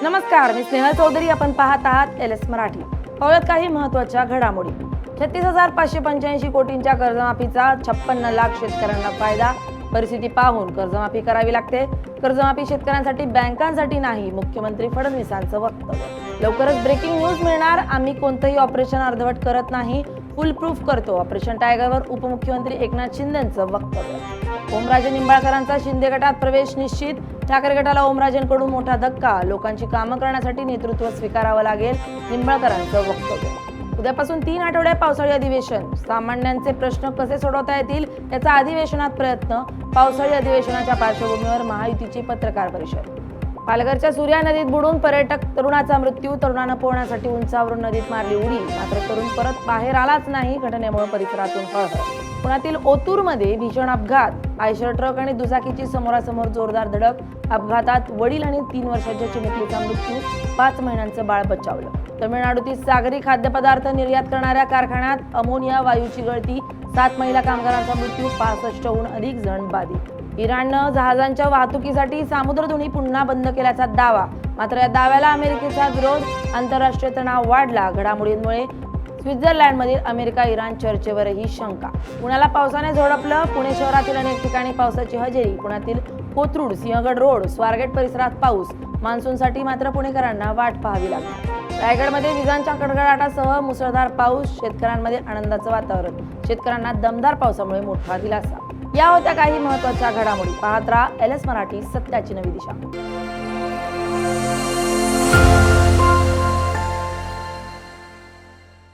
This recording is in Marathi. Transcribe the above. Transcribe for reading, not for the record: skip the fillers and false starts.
नमस्कार, मी स्नेहल चौधरी. आपण पाहत आहात LS मराठी. पाहूयात काही महत्त्वाच्या घडामोडी. 36,585 कोटींच्या कर्जमाफीचा 56 लाख शेतकऱ्यांना फायदा. परिस्थिती पाहून कर्जमाफी करावी लागते. कर्जमाफी शेतकऱ्यांसाठी, बँकांसाठी नाही, मुख्यमंत्री फडणवीसांचं वक्तव्य. लवकरच ब्रेकिंग न्यूज मिळणार. आम्ही कोणतंही ऑपरेशन अर्धवट करत नाही, फुल प्रूफ करतो. ऑपरेशन टायगरवर उपमुख्यमंत्री एकनाथ शिंदेंचं वक्तव्य. ओमराजे निंबाळकरांचा शिंदे गटात प्रवेश निश्चित. ठाकरे गटाला ओमराजेंकडून मोठा धक्का. लोकांची कामं करण्यासाठी नेतृत्व स्वीकारावं लागेल, निंबाळकरांचं वक्तव्य. उद्यापासून 3 आठवडे पावसाळी अधिवेशन. सामान्यांचे प्रश्न कसे सोडवता येतील याचा अधिवेशनात प्रयत्न. पावसाळी अधिवेशनाच्या पार्श्वभूमीवर महायुतीची पत्रकार परिषद. पालघरच्या सूर्या नदीत बुडून पर्यटक तरुणाचा मृत्यू. तरुणानं पोहण्यासाठी उंचावरून नदीत मारली उडी, मात्र तरुण परत बाहेर आलाच नाही. घटनेमुळे परिसरातून हळहळ. पुण्यातील ओतूरमध्ये भीषण अपघात. आयशर ट्रक आणि दुचाकीची समोरासमोर जोरदार धडक. अपघातात वडील आणि 3 वर्षाच्या चिमुकलीचा मृत्यू. 5 महिन्यांचं बाळ बचावलं. तमिळनाडूतील सागरी खाद्यपदार्थ निर्यात करणाऱ्या कारखान्यात अमोनिया वायूची गळती. 7 महिला कामगारांचा मृत्यू. 65हून अधिक जण बाधित. इराणनं जहाजांच्या वाहतुकीसाठी सामुद्रधुनी पुन्हा बंद केल्याचा दावा. मात्र या दाव्याला अमेरिकेचा विरोध. आंतरराष्ट्रीय तणाव वाढला. घडामोडींमुळे स्वित्झर्लंडमधील अमेरिका इराण चर्चेवरही शंका. पुण्याला पावसाने झोडपलं. पुणे शहरातील अनेक ठिकाणी पावसाची हजेरी. पुण्यातील कोथरूड, सिंहगड रोड, स्वारगेट परिसरात पाऊस. मान्सूनसाठी मात्र पुणेकरांना वाट पाहावी लागणार. रायगडमध्ये विजांच्या कडकडाटासह मुसळधार पाऊस. शेतकऱ्यांमध्ये आनंदाचं वातावरण. शेतकऱ्यांना दमदार पावसामुळे मोठा दिलासा. या होत्या काही महत्त्वाच्या घडामोडी. पाहत राहा LS मराठी, सत्याची नवी दिशा.